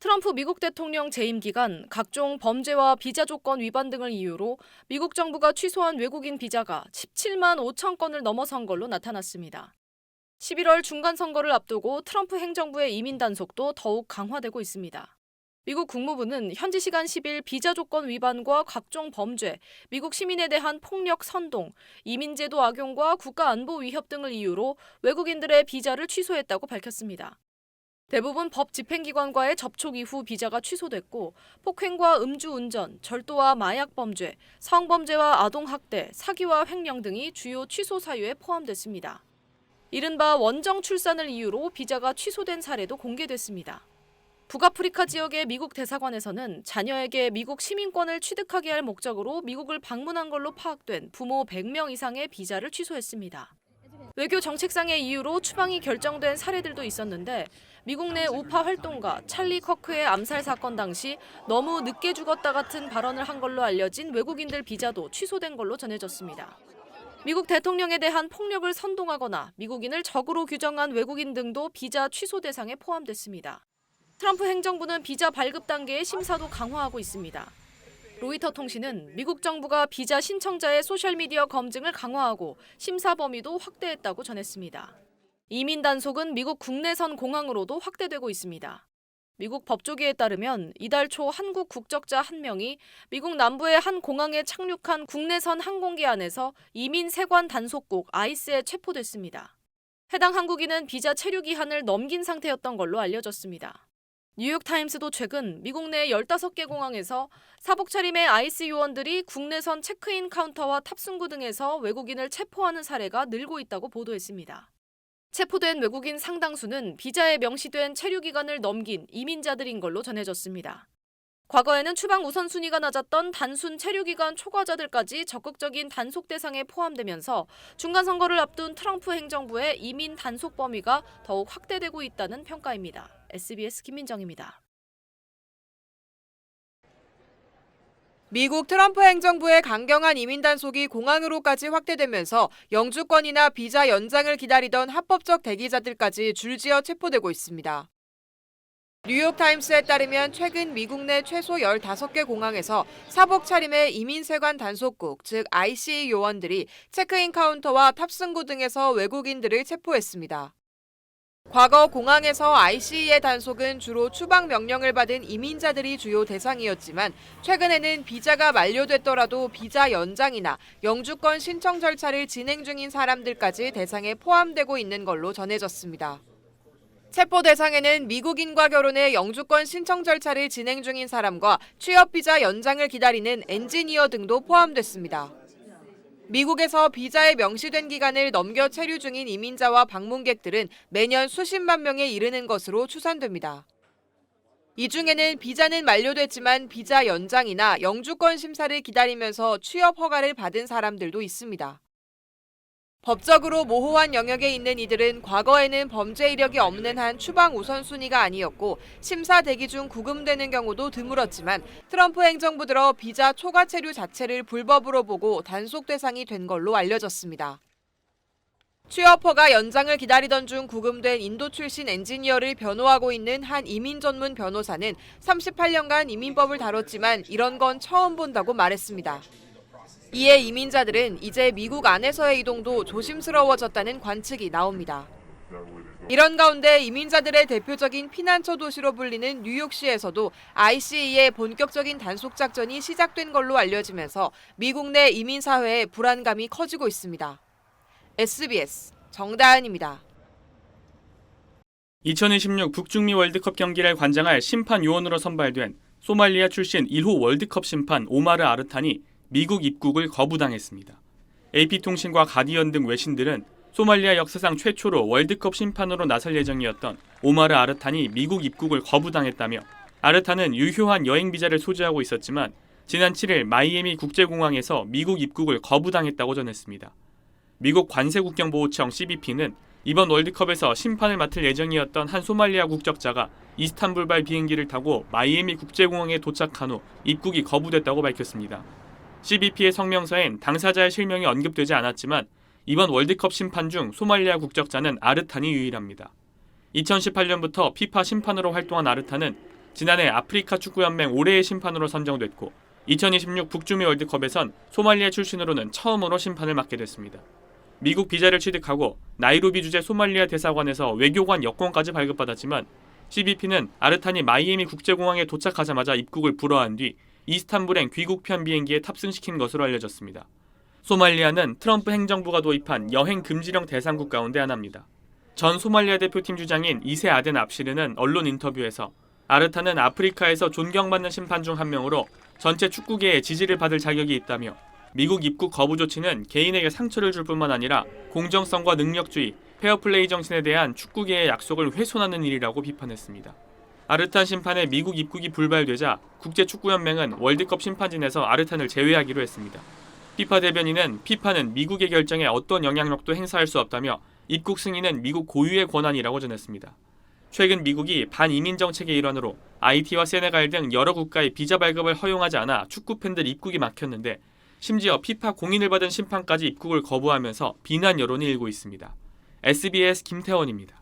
트럼프 미국 대통령 재임 기간 각종 범죄와 비자 조건 위반 등을 이유로 미국 정부가 취소한 외국인 비자가 17만 5천 건을 넘어선 걸로 나타났습니다. 11월 중간선거를 앞두고 트럼프 행정부의 이민 단속도 더욱 강화되고 있습니다. 미국 국무부는 현지 시간 10일 비자 조건 위반과 각종 범죄, 미국 시민에 대한 폭력 선동, 이민제도 악용과 국가안보 위협 등을 이유로 외국인들의 비자를 취소했다고 밝혔습니다. 대부분 법 집행기관과의 접촉 이후 비자가 취소됐고 폭행과 음주운전, 절도와 마약 범죄, 성범죄와 아동학대, 사기와 횡령 등이 주요 취소 사유에 포함됐습니다. 이른바 원정 출산을 이유로 비자가 취소된 사례도 공개됐습니다. 북아프리카 지역의 미국 대사관에서는 자녀에게 미국 시민권을 취득하게 할 목적으로 미국을 방문한 걸로 파악된 부모 100명 이상의 비자를 취소했습니다. 외교 정책상의 이유로 추방이 결정된 사례들도 있었는데 미국 내 우파 활동가 찰리 커크의 암살 사건 당시 너무 늦게 죽었다 같은 발언을 한 걸로 알려진 외국인들 비자도 취소된 걸로 전해졌습니다. 미국 대통령에 대한 폭력을 선동하거나 미국인을 적으로 규정한 외국인 등도 비자 취소 대상에 포함됐습니다. 트럼프 행정부는 비자 발급 단계의 심사도 강화하고 있습니다. 로이터 통신은 미국 정부가 비자 신청자의 소셜미디어 검증을 강화하고 심사 범위도 확대했다고 전했습니다. 이민 단속은 미국 국내선 공항으로도 확대되고 있습니다. 미국 법조계에 따르면 이달 초 한국 국적자 1명이 미국 남부의 한 공항에 착륙한 국내선 항공기 안에서 이민 세관 단속국 ICE에 체포됐습니다. 해당 한국인은 비자 체류 기한을 넘긴 상태였던 걸로 알려졌습니다. 뉴욕타임스도 최근 미국 내 15개 공항에서 사복 차림의 ICE 요원들이 국내선 체크인 카운터와 탑승구 등에서 외국인을 체포하는 사례가 늘고 있다고 보도했습니다. 체포된 외국인 상당수는 비자에 명시된 체류 기간을 넘긴 이민자들인 걸로 전해졌습니다. 과거에는 추방 우선순위가 낮았던 단순 체류 기간 초과자들까지 적극적인 단속 대상에 포함되면서 중간선거를 앞둔 트럼프 행정부의 이민 단속 범위가 더욱 확대되고 있다는 평가입니다. SBS 김민정입니다. 미국 트럼프 행정부의 강경한 이민 단속이 공항으로까지 확대되면서 영주권이나 비자 연장을 기다리던 합법적 대기자들까지 줄지어 체포되고 있습니다. 뉴욕타임스에 따르면 최근 미국 내 최소 15개 공항에서 사복 차림의 이민세관 단속국, 즉 ICE 요원들이 체크인 카운터와 탑승구 등에서 외국인들을 체포했습니다. 과거 공항에서 ICE의 단속은 주로 추방 명령을 받은 이민자들이 주요 대상이었지만 최근에는 비자가 만료됐더라도 비자 연장이나 영주권 신청 절차를 진행 중인 사람들까지 대상에 포함되고 있는 걸로 전해졌습니다. 체포 대상에는 미국인과 결혼해 영주권 신청 절차를 진행 중인 사람과 취업 비자 연장을 기다리는 엔지니어 등도 포함됐습니다. 미국에서 비자에 명시된 기간을 넘겨 체류 중인 이민자와 방문객들은 매년 수십만 명에 이르는 것으로 추산됩니다. 이 중에는 비자는 만료됐지만 비자 연장이나 영주권 심사를 기다리면서 취업 허가를 받은 사람들도 있습니다. 법적으로 모호한 영역에 있는 이들은 과거에는 범죄 이력이 없는 한 추방 우선순위가 아니었고 심사 대기 중 구금되는 경우도 드물었지만 트럼프 행정부 들어 비자 초과 체류 자체를 불법으로 보고 단속 대상이 된 걸로 알려졌습니다. 취업 허가 연장을 기다리던 중 구금된 인도 출신 엔지니어를 변호하고 있는 한 이민 전문 변호사는 38년간 이민법을 다뤘지만 이런 건 처음 본다고 말했습니다. 이에 이민자들은 이제 미국 안에서의 이동도 조심스러워졌다는 관측이 나옵니다. 이런 가운데 이민자들의 대표적인 피난처 도시로 불리는 뉴욕시에서도 ICE의 본격적인 단속 작전이 시작된 걸로 알려지면서 미국 내 이민 사회의 불안감이 커지고 있습니다. SBS 정다은입니다. 2026 북중미 월드컵 경기를 관장할 심판 요원으로 선발된 소말리아 출신 1호 월드컵 심판 오마르 아르탄이 미국 입국을 거부당했습니다. AP통신과 가디언 등 외신들은 소말리아 역사상 최초로 월드컵 심판으로 나설 예정이었던 오마르 아르탄이 미국 입국을 거부당했다며 아르탄은 유효한 여행 비자를 소지하고 있었지만 지난 7일 마이애미 국제공항에서 미국 입국을 거부당했다고 전했습니다. 미국 관세국경보호청 CBP는 이번 월드컵에서 심판을 맡을 예정이었던 한 소말리아 국적자가 이스탄불발 비행기를 타고 마이애미 국제공항에 도착한 후 입국이 거부됐다고 밝혔습니다. CBP의 성명서엔 당사자의 실명이 언급되지 않았지만 이번 월드컵 심판 중 소말리아 국적자는 아르탄이 유일합니다. 2018년부터 피파 심판으로 활동한 아르탄은 지난해 아프리카 축구연맹 올해의 심판으로 선정됐고 2026 북중미 월드컵에선 소말리아 출신으로는 처음으로 심판을 맡게 됐습니다. 미국 비자를 취득하고 나이로비 주재 소말리아 대사관에서 외교관 여권까지 발급받았지만 CBP는 아르탄이 마이애미 국제공항에 도착하자마자 입국을 불허한 뒤 이스탄불행 귀국편 비행기에 탑승시킨 것으로 알려졌습니다. 소말리아는 트럼프 행정부가 도입한 여행 금지령 대상국 가운데 하나입니다. 전 소말리아 대표팀 주장인 이세 아덴 압시르는 언론 인터뷰에서 아르탄은 아프리카에서 존경받는 심판 중 한 명으로 전체 축구계의 지지를 받을 자격이 있다며 미국 입국 거부 조치는 개인에게 상처를 줄 뿐만 아니라 공정성과 능력주의, 페어플레이 정신에 대한 축구계의 약속을 훼손하는 일이라고 비판했습니다. 아르탄 심판의 미국 입국이 불발되자 국제축구연맹은 월드컵 심판진에서 아르탄을 제외하기로 했습니다. 피파 대변인은 피파는 미국의 결정에 어떤 영향력도 행사할 수 없다며 입국 승인은 미국 고유의 권한이라고 전했습니다. 최근 미국이 반이민 정책의 일환으로 IT와 세네갈 등 여러 국가의 비자 발급을 허용하지 않아 축구 팬들 입국이 막혔는데 심지어 피파 공인을 받은 심판까지 입국을 거부하면서 비난 여론이 일고 있습니다. SBS 김태원입니다.